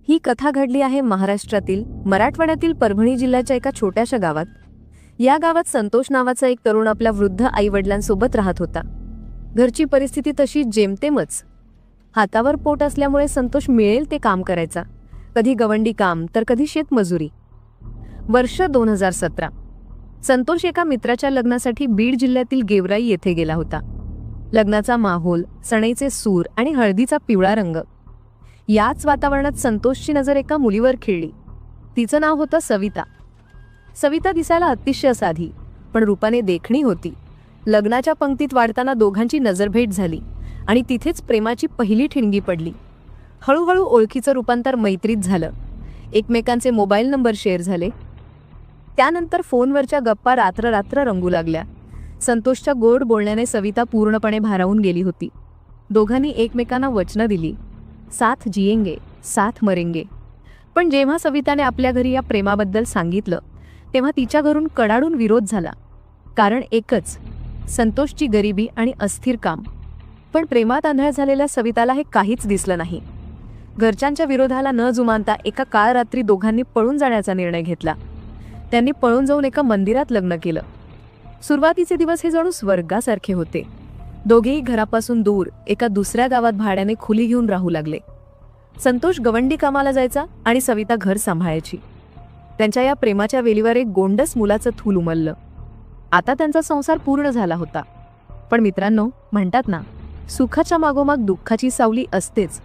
ही कथा घडली आहे महाराष्ट्रातील मराठवाड्यातील परभणी जिल्ह्याच्या एका छोट्याशा गावात। या गावात संतोष नावाचा एक तरुण आपल्या वृद्ध आईवडिलांसोबत राहत होता। घरची परिस्थिती तशी जेमतेमच। हातावर पोट असल्यामुळे संतोष मिळेल ते काम करायचा, कधी गवंडी काम तर कधी शेतमजुरी। वर्ष 2017। संतोष एका मित्राच्या लग्नासाठी बीड जिल्ह्यातील गेवराई येथे गेला होता। लग्नाचा माहोल, सणईचे सूर आणि हळदीचा पिवळा रंग, याच वातावरणात संतोषची नजर एका मुलीवर खिळली। तिचं नाव होतं सविता। सविता दिसायला अतिशय साधी पण रूपाने देखणी होती। लग्नाच्या पंक्तीत वाढताना दोघांची नजरभेट झाली आणि तिथेच प्रेमाची पहिली ठिणगी पडली। हळूहळू ओळखीचं रूपांतर मैत्रीत झालं। एकमेकांचे मोबाईल नंबर शेअर झाले। त्यानंतर फोनवरच्या गप्पा रात्र रात्र रंगू लागल्या। संतोषच्या गोड बोलण्याने सविता पूर्णपणे भारावून गेली होती। दोघांनी एकमेकांना वचनं दिली, साथ जिएंगे साथ मरेंगे। पण जेव्हा सविताने आपल्या घरी या प्रेमाबद्दल सांगितलं तेव्हा तिच्या घरून कडाडून विरोध झाला। कारण एकच, संतोषची गरिबी आणि अस्थिर काम। पण प्रेमात आंधळ झालेल्या सविताला हे काहीच दिसलं नाही। घरच्यांच्या विरोधाला न जुमानता एका काळ रात्री दोघांनी पळून जाण्याचा निर्णय घेतला। त्यांनी पळून जाऊन एका मंदिरात लग्न केलं। सुरुवातीचे दिवस हे जणू स्वर्गासारखे होते। दोघेही घरापासून दूर एका दुसऱ्या गावात भाड्याने खोली घेऊन राहू लागले। संतोष गवंडी कामाला जायचा आणि सविता घर सांभाळायची। त्यांच्या या प्रेमाच्या वेलीवर एक गोंडस मुलाचं थूल उमललं। आता त्यांचा संसार पूर्ण झाला होता। पण मित्रांनो, म्हणतात ना, सुखाच्या मागोमाग दुःखाची सावली असतेच,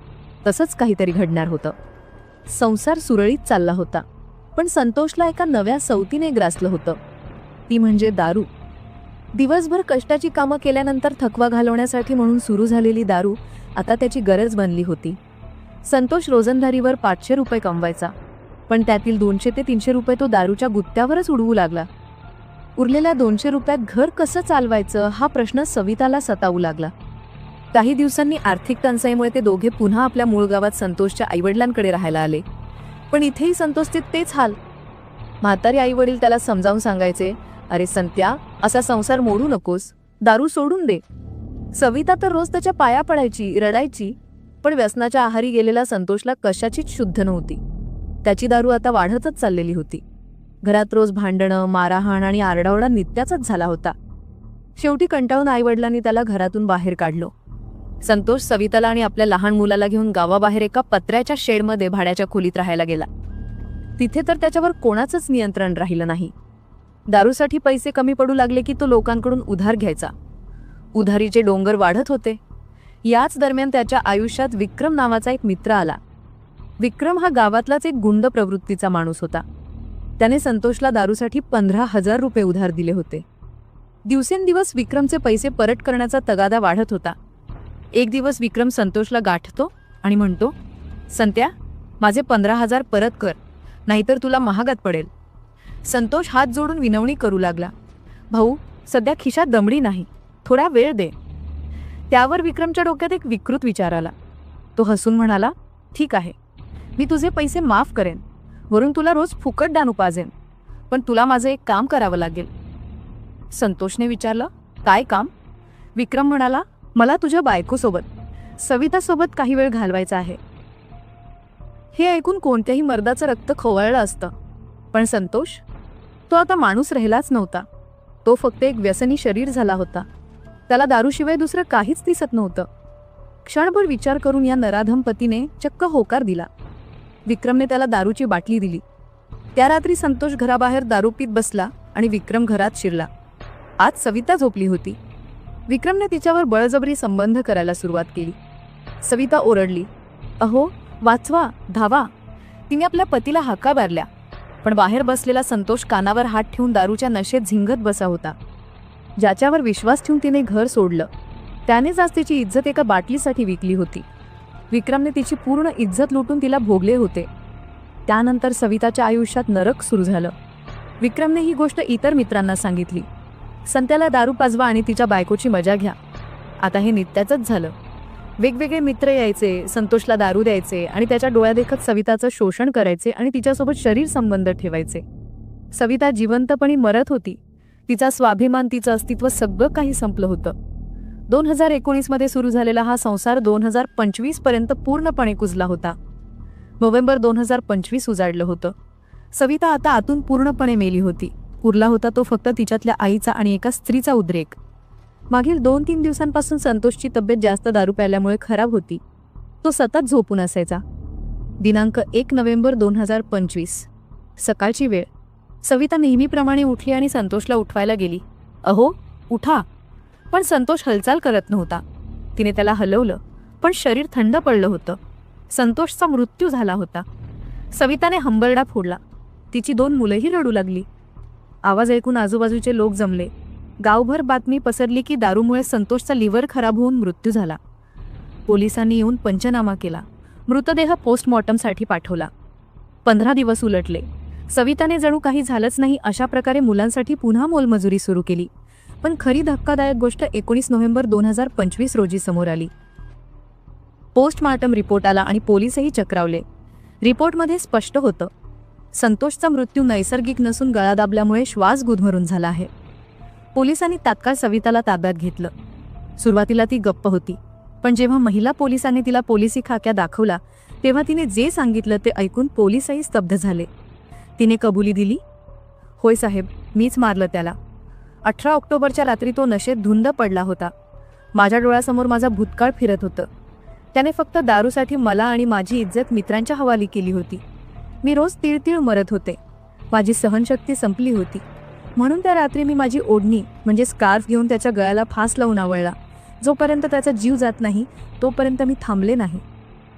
तसंच काहीतरी घडणार होतं। संसार सुरळीत चालला होता, पण संतोषला एका नव्या सवतीने ग्रासलं होतं। ती म्हणजे दारू। दिवसभर कष्टाची कामं केल्यानंतर थकवा घालवण्यासाठी म्हणून सुरू झालेली दारू आता त्याची गरज बनली होती। संतोष रोजंदारीवर 500 रुपये कमवायचा, पण त्यातील 200 ते 300 रुपये तो दारूच्या गुत्त्यावरच उडवू लागला। उरलेल्या 200 रुपयात घर कसं चालवायचं हा प्रश्न सविताला सतावू लागला। काही दिवसांनी आर्थिक टंचाईमुळे ते दोघे पुन्हा आपल्या मूळ गावात संतोषच्या आईवडिलांकडे राहायला आले। पण इथेही संतोषचे तेच हाल। म्हातारी आईवडील त्याला समजावून सांगायचे, अरे संत्या, असा संसार मोडू नकोस, दारू सोडून दे। सविता तर रोज त्याच्या पाया पडायची, रडायची। पण व्यसनाच्या आहारी गेलेला संतोषला कशाचीच शुद्ध नव्हती। त्याची दारू आता वाढतच चाललेली होती। घरात रोज भांडणं, मारहाण आणि आरडाओरडा नित्याचाच झाला होता। शेवटी कंटाळून आईवडिलांनी त्याला घरातून बाहेर काढलं। संतोष सविताला आणि आपल्या लहान मुलाला घेऊन गावाबाहेर एका पत्र्याच्या शेडमध्ये भाड्याच्या खोलीत राहायला गेला। तिथे तर त्याच्यावर कोणाचंच नियंत्रण राहिलं नाही। दारूसाठी पैसे कमी पडू लागले की तो लोकांकडून उधार घ्यायचा। उधारीचे डोंगर वाढत होते। याच दरम्यान त्याच्या आयुष्यात विक्रम नावाचा एक मित्र आला। विक्रम हा गावातलाच एक गुंड प्रवृत्तीचा माणूस होता। त्याने संतोषला दारूसाठी 15,000 रुपये उधार दिले होते। दिवसेंदिवस विक्रमचे पैसे परत करण्याचा तगादा वाढत होता। एक दिवस विक्रम संतोषला गाठतो आणि म्हणतो, संत्या, माझे 15,000 परत कर, नाहीतर तुला महागात पडेल। संतोष हात जोडून विनवणी करू लागला, भाऊ, सध्या खिशात दमडी नाही, थोडा वेळ दे। त्यावर विक्रमच्या डोक्यात एक विकृत विचार आला। तो हसून म्हणाला, ठीक आहे, मी तुझे पैसे माफ करेन, वरून तुला रोज फुकट दारू पाजेन, पण तुला माझं एक काम करावं लागेल। संतोषने विचारलं, काय काम? विक्रम म्हणाला, मला तुझ्या बायकोसोबत, सवितासोबत काही वेळ घालवायचा आहे। हे ऐकून कोणत्याही मर्दाचं रक्त खवळलं असतं, पण संतोष, तो आता माणूस राहिलाच नव्हता। तो फक्त एक व्यसनी शरीर झाला होता। त्याला दारूशिवाय दुसरं काहीच दिसत नव्हतं। क्षणभर विचार करून या नराधम पतीने चक्क होकार दिला। विक्रमने त्याला दारूची बाटली दिली। त्या रात्री संतोष घराबाहेर दारू पीत बसला आणि विक्रम घरात शिरला। आज सविता झोपली होती। विक्रमने तिच्यावर बळजबरी संबंध करायला सुरुवात केली। सविता ओरडली, अहो वाचवा, धावा। तिने आपल्या पतीला हाका मारल्या, पण बाहेर बसलेला संतोष कानावर हात ठेवून दारूच्या नशेत झिंगत बसा होता। ज्याच्यावर विश्वास ठेवून तिने घर सोडलं, त्यानेच आज तिची इज्जत एका बाटलीसाठी विकली होती। विक्रमने तिची पूर्ण इज्जत लुटून तिला भोगले होते। त्यानंतर सविताच्या आयुष्यात नरक सुरू झालं। विक्रमने ही गोष्ट इतर मित्रांना सांगितली। संत्याला दारू पाजवा आणि तिच्या बायकोची मजा घ्या। आता हे नित्याचंच झालं। वेगवेगळे मित्र यायचे, संतोषला दारू द्यायचे आणि त्याच्या डोळ्यादेखत सविताचं शोषण करायचे आणि तिच्यासोबत शरीर संबंध ठेवायचे। सविता जिवंतपणी मरत होती। तिचा स्वाभिमान, तिचं अस्तित्व सगळं काही संपलं होतं। 2019 मध्ये सुरू झालेला हा संसार 2025 पर्यंत पूर्णपणे कुजला होता। नोव्हेंबर 2025 उजाडलं होतं. सविता आता आतून पूर्णपणे मेली होती. उरला होता तो फक्त तिच्यातल्या आईचा आणि एका स्त्रीचा उद्रेक. मागील 2-3 दिवसांपासून संतोषची तब्येत जास्त दारू प्यायल्यामुळे खराब होती. तो सतत झोपून असायचा. दिनांक 1 नोव्हेंबर 2025 सकाळची वेळ. सविता नेहमीप्रमाणे उठली आणि संतोषला उठवायला गेली. अहो उठा. पण संतोष हालचाल करत नव्हता. तिने त्याला हलवलं, पण शरीर थंड पडलं होतं. संतोषचा मृत्यू झाला होता. सविताने हंबरडा फोडला. तिची 2 मुलंही रडू लागली. आवाज ऐकून आजूबाजूचे लोक जमले. गावभर बातमी पसरली की दारूमुळे संतोषचा लिव्हर खराब होऊन मृत्यू झाला. पोलिसांनी येऊन पंचनामा केला. मृतदेह पोस्टमॉर्टमसाठी पाठवला. 15 दिवस उलटले. सविताने जणू काही झालंच नाही अशा प्रकारे मुलांसाठी पुन्हा मोलमजुरी सुरू केली. पण खरी धक्कादायक गोष्ट 19 नोव्हेंबर 2025 रोजी समोर आली. पोस्टमॉर्टम रिपोर्ट आला आणि पोलीसही चक्रावले. रिपोर्टमध्ये स्पष्ट होतं, संतोषचा मृत्यू नैसर्गिक नसून गळा दाबल्यामुळे श्वास गुदमरून झाला आहे. पोलिसांनी तात्काळ सविताला ताब्यात घेतलं. सुरुवातीला ती गप्प होती, पण जेव्हा महिला पोलिसांनी तिला पोलिसी खाक्या दाखवला तेव्हा तिने जे सांगितलं ते ऐकून पोलीसही स्तब्ध झाले. तिने कबुली दिली, होय साहेब, मीच मारलं त्याला. 18 ऑक्टोबरच्या रात्री तो नशेत धुंद पडला होता. माझ्या डोळ्यासमोर माझा भूतकाळ फिरत होतं. त्याने फक्त दारूसाठी मला आणि माझी इज्जत मित्रांच्या हवाली केली होती. मी रोज तीळ मरत होते. माझी सहनशक्ती संपली होती. म्हणून त्या रात्री मी माझी ओढणी म्हणजे स्कार्फ घेऊन त्याच्या गळ्याला फास लावून आवळला. जोपर्यंत त्याचा जीव जात नाही तोपर्यंत मी थांबले नाही.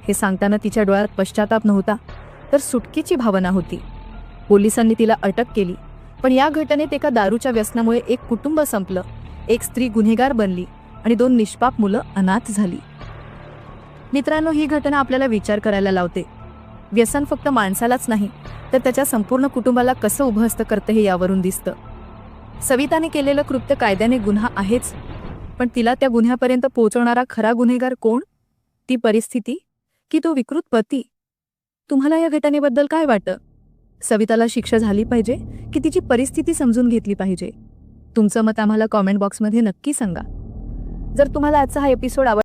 हे सांगताना तिच्या डोळ्यात पश्चाताप नव्हता, तर सुटकेची भावना होती. पोलिसांनी तिला अटक केली, पण या घटनेत एका दारूच्या व्यसनामुळे एक कुटुंब संपलं. एक स्त्री गुन्हेगार बनली आणि 2 निष्पाप मुलं अनाथ झाली. मित्रांनो, ही घटना आपल्याला विचार करायला लावते. व्यसन फक्त माणसालाच नाही, तर त्याच्या संपूर्ण कुटुंबाला कसं उभस्त करतं हे यावरून दिसतं. सविताने केलेलं कृत्य कायद्याने गुन्हा आहेच, पण तिला त्या गुन्ह्यापर्यंत पोहोचवणारा खरा गुन्हेगार कोण? ती परिस्थिती की तो विकृत पती? तुम्हाला या घटनेबद्दल काय वाटतं? सविताला शिक्षा झाली पाहिजे की तिची परिस्थिती समजून घेतली पाहिजे? तुमचं मत आम्हाला कॉमेंट बॉक्समध्ये नक्की सांगा. जर तुम्हाला आजचा हा एपिसोड